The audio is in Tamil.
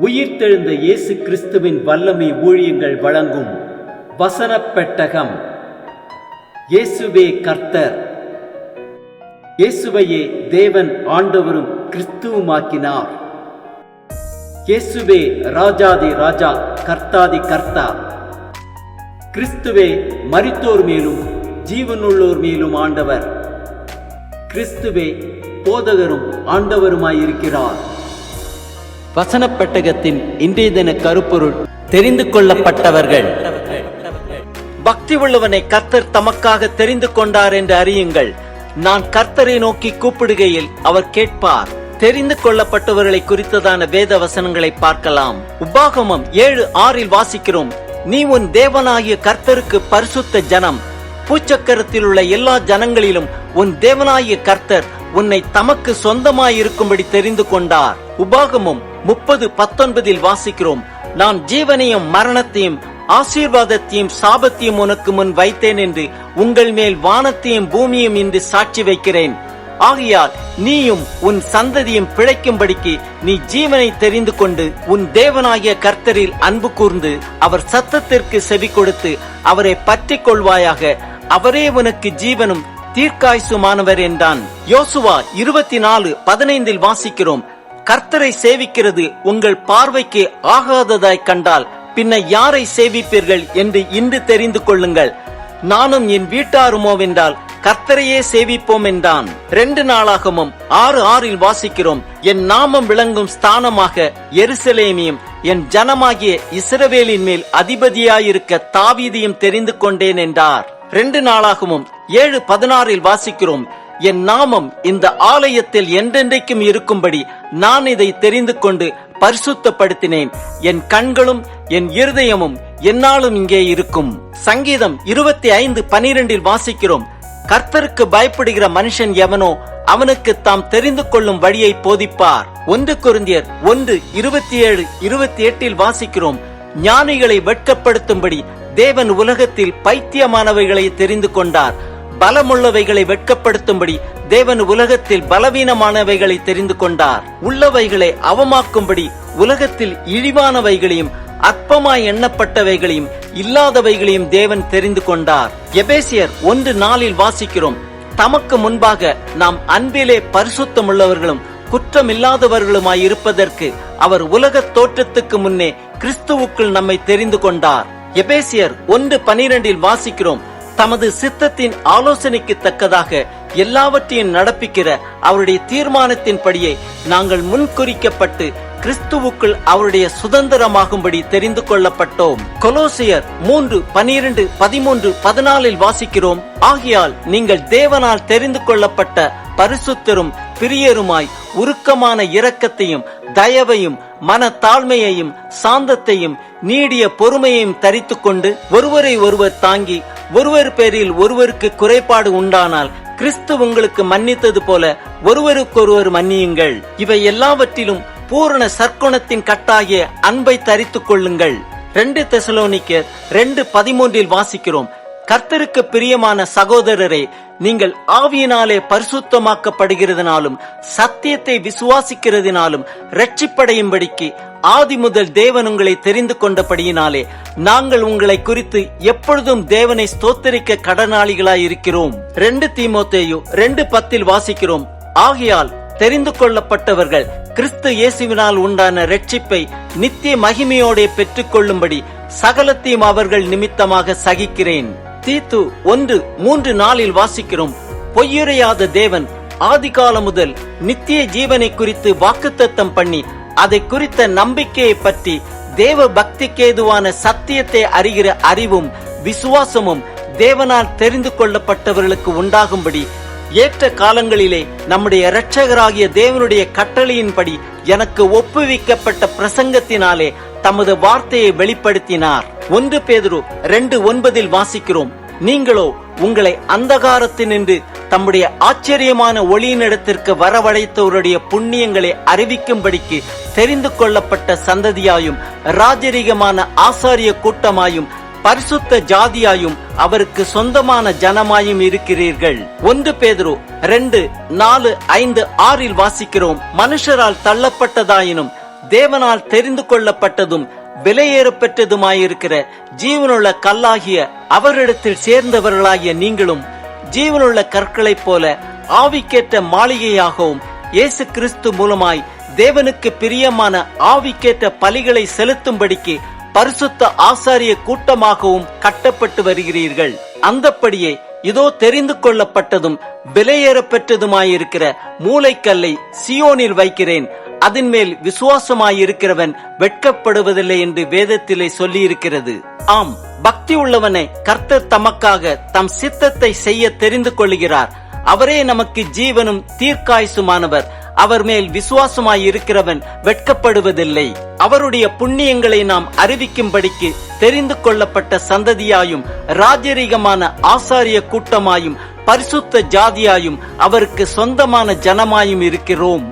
உயிர்த்தெழுந்த இயேசு கிறிஸ்துவின் வல்லமை ஊழியங்கள் வழங்கும் வசனப் பெட்டகம். இயேசுவே கர்த்தர். இயேசுவையே தேவன் ஆண்டவரும் கிறிஸ்துவுமாக்கினார். இயேசுவே ராஜாதி ராஜா, கர்த்தாதி கர்த்தா. கிறிஸ்துவே மரித்தோர் மேலும் ஜீவனுள்ளோர் மேலும் ஆண்டவர். கிறிஸ்துவே போதகரும் ஆண்டவருமாயிருக்கிறார். வசனப் பெட்டகத்தின் இன்றைய தின கருப்பொருள்: தெரிந்து கொள்ளப்பட்டவர்கள். பக்தி உள்ளவனை கர்த்தர் தமக்காக தெரிந்து கொண்டார் என்று அறியுங்கள். நான் கர்த்தரை நோக்கி கூப்பிடுகையில் அவர் கேட்பார். தெரிந்து கொள்ளப்பட்டவர்களை குறித்ததான வேத வசனங்களை பார்க்கலாம். உபாகமம் 7:6 வாசிக்கிறோம்: நீ உன் தேவனாகிய கர்த்தருக்கு பரிசுத்த ஜனம், பூச்சக்கரத்தில் உள்ள எல்லா ஜனங்களிலும் உன் தேவனாகிய கர்த்தர் உன்னை தமக்கு சொந்தமாயிருக்கும்படி தெரிந்து கொண்டார். உபாகமம் 30:19 வாசிக்கிறோம்: நான் ஜீவனையும் மரணத்தையும் ஆசீர்வாதத்தையும் சாபத்தையும் உனக்கு முன் வைத்தேன் என்று உங்கள் மேல் வானத்தையும் பூமியும் இன்று சாட்சி வைக்கிறேன். ஆகையால் நீயும் உன் சந்ததியும் பிழைக்கும்படிக்கு நீ ஜீவனை தெரிந்து கொண்டு உன் தேவனாகிய கர்த்தரில் அன்பு கூர்ந்து அவர் சத்தத்திற்கு செவி கொடுத்து அவரை பற்றி கொள்வாயாக. அவரே உனக்கு ஜீவனும் தீர்க்காயுசுமானவர் என்றான். யோசுவா 24:15 வாசிக்கிறோம்: கர்த்தரை சேவிக்கிறது உங்கள் பார்வைக்கு ஆகாததாய் கண்டால் பின்ன யாரை சேவிப்பீர்கள் என்று இன்று தெரிந்து கொள்ளுங்கள். நானும் என் வீட்டாருமோவென்றால் கர்த்தரையே சேவிப்போம் என்றான். 2 நாளாகமும் 6:6 வாசிக்கிறோம்: என் நாமம் விளங்கும் ஸ்தானமாக எருசலேமையும் என் ஜனமாகிய இஸ்ரவேலின் மேல் அதிபதியாயிருக்க தாவீதையும் தெரிந்து கொண்டேன் என்றார். 2 நாளாகமும் 7:16 வாசிக்கிறோம்: என் நாமம் இந்த ஆலயத்தில் என்றென்றைக்கும் இருக்கும்படி நான் இதை தெரிந்து கொண்டு பரிசுத்தப்படுத்தினேன். என் கண்களும் என் இருதயமும் என்னாலும் இங்கே இருக்கும். சங்கீதம் 25:12 வாசிக்கிறோம்: கர்த்தருக்கு பயப்படுகிற மனுஷன் எவனோ அவனுக்கு தாம் தெரிந்து கொள்ளும் வழியை போதிப்பார். 1 கொரிந்தியர் 1:27-28 வாசிக்கிறோம்: ஞானிகளை வெட்கப்படுத்தும்படி தேவன் உலகத்தில் பைத்தியமானவைகளை தெரிந்து கொண்டார். பலமுள்ளவைகளை வெட்கப்படுத்தும்படி தேவன் உலகத்தில் பலவீனமானவைகளை தெரிந்து கொண்டார். உள்ளவைகளை அவமாக்கும்படி உலகத்தில் இழிவானவைகளையும் அற்பமாய் எண்ணப்பட்டவைகளையும் இல்லாதவைகளையும் தேவன் தெரிந்து கொண்டார். எபேசியர் 1:4 வாசிக்கிறோம்: தமக்கு முன்பாக நாம் அன்பிலே பரிசுத்தமுள்ளவர்களும் குற்றமில்லாதவர்களுமாய் இருப்பதற்கு அவர் உலக தோற்றத்துக்கு முன்னே கிறிஸ்துவுக்குள் நம்மை தெரிந்து கொண்டார். எபேசியர் 1:12 வாசிக்கிறோம்: தமது சித்தத்தின் ஆலோசனைக்கு தக்கதாக எல்லாவற்றையும் நடப்பிக்கிற அவருடைய தீர்மானத்தின்படியே நாங்கள் முன்குறிக்கப்பட்டு கிறிஸ்துவுக்குள் அவருடைய சுதந்திரமாகும்படி தெரிந்து கொள்ளப்பட்டோம். கொலோசியர் 3:12-13-14 வாசிக்கிறோம்: ஆகையால் நீங்கள் தேவனால் தெரிந்து கொள்ளப்பட்ட பரிசுத்தரும் பிரியருமாய் உருக்கமான இரக்கத்தையும் தயவையும் மன தாழ்மையையும் சாந்தத்தையும் நீடிய பொறுமையையும் தரித்து கொண்டு ஒருவரை ஒருவர் தாங்கி ஒருவர் பேரில் ஒருவருக்கு குறைபாடு உண்டானால் கிறிஸ்து உங்களுக்கு மன்னித்தது போல ஒருவருக்கொருவர் மன்னியுங்கள். இவை எல்லாவற்றிலும் பூரண சற்குணத்தின் கட்டாகிய அன்பை தரித்துக் கொள்ளுங்கள். 2 தெசலோனிக்கர் 2:13 வாசிக்கிறோம்: கர்த்தருக்கு பிரியமான சகோதரரே, நீங்கள் ஆவியினாலே பரிசுத்தமாக்கப்படுகிறதுனாலும் சத்தியத்தை விசுவாசிக்கிறதினாலும் இரட்சிப்படையும்படிக்கு ஆதி முதல் தேவன் உங்களை தெரிந்து கொண்டபடியினாலே நாங்கள் உங்களை குறித்து எப்பொழுதும் தேவனை ஸ்தோத்திரிக்க கடனாளிகளாயிருக்கிறோம். 2 தீமோத்தேயு 2:10 வாசிக்கிறோம்: ஆகையால் தெரிந்து கொள்ளப்பட்டவர்கள் கிறிஸ்து இயேசுவினால் உண்டான இரட்சிப்பை நித்திய மகிமையோட பெற்றுக் கொள்ளும்படி சகலத்தையும் அவர்கள் நிமித்தமாக சகிக்கிறேன். தீத்து 1:3-4 வாசிக்கிறோம்: பொய்யுரையாத தேவன் ஆதிகாலம் முதல் நித்திய ஜீவனை குறித்து வாக்குத்தத்தம் பண்ணி அதை குறித்த நம்பிக்கையை பற்றி தேவ பக்திக்கேதுவான சத்தியத்தை அறிகிற அறிவும் விசுவாசமும் தேவனால் தெரிந்து கொள்ளப்பட்டவர்களுக்கு உண்டாகும்படி ஏற்ற காலங்களிலே நம்முடைய இரட்சகராகிய தேவனுடைய கட்டளையின்படி எனக்கு ஒப்புவிக்கப்பட்ட பிரசங்கத்தினாலே தமது வார்த்தையை வெளிப்படுத்தினார். 1 பேதுரு 2:9 வாசிக்கிறோம்: நீங்களோ உங்களை அந்தகாரத்தினின்று தம்முடைய ஆச்சரியமான ஒளியினிடத்திற்கு வரவழைத்தவருடைய புண்ணியங்களை அறிவிக்கும்படிக்கு தெரிந்து கொள்ளப்பட்ட சந்ததியாயும் ராஜரீகமான ஆசாரிய கூட்டமாயும் பரிசுத்த ஜாதியாயும் அவருக்கு சொந்தமான ஜனமாயும் இருக்கிறீர்கள். 1 பேதுரு 2:4-5-6 வாசிக்கிறோம். மனுஷரால் தள்ளப்பட்டதாயினும் தேவனால் தெரிந்து கொள்ளப்பட்டதும் விலையேறப்பெற்றதுமாயிருக்கிற ஜீவனுள்ள கல்லாகிய அவரிடத்தில் சேர்ந்தவர்களாகிய நீங்களும் ஜீவனுள்ள கற்களைப் போல ஆவிக்கேற்ற மாளிகையாகவும் இயேசு கிறிஸ்து மூலமாய் தேவனுக்கு பிரியமான ஆவிக்கேற்ற பலிகளை செலுத்தும்படிக்கு பரிசுத்த ஆசாரிய கூட்டமாகவும் கட்டப்பட்டு வருகிறீர்கள். அந்தப்படியே இதோ தெரிந்து கொள்ளப்பட்டதும் விலையேறப்பெற்றதுமாயிருக்கிற மூலைக்கல்லை சீயோனில் வைக்கிறேன், அதன் மேல் விசுவாசமாயிருக்கிறவன் வெட்கப்படுவதில்லை என்று வேதத்திலே சொல்லியிருக்கிறது. ஆம், பக்தி உள்ளவனை கர்த்தர் தமக்காக தம் சித்தத்தை செய்ய தெரிந்து கொள்கிறார். அவரே நமக்கு ஜீவனும் தீர்க்காயுசுமானவர். அவர் மேல் விசுவாசமாயிருக்கிறவன் வெட்கப்படுவதில்லை. அவருடைய புண்ணியங்களை நாம் அறிவிக்கும்படிக்கு தெரிந்து கொள்ளப்பட்ட சந்ததியாயும் ராஜரீகமான ஆசாரிய கூட்டமாயும் பரிசுத்த ஜாதியாயும் அவருக்கு சொந்தமான ஜனமாயும் இருக்கிறோம்.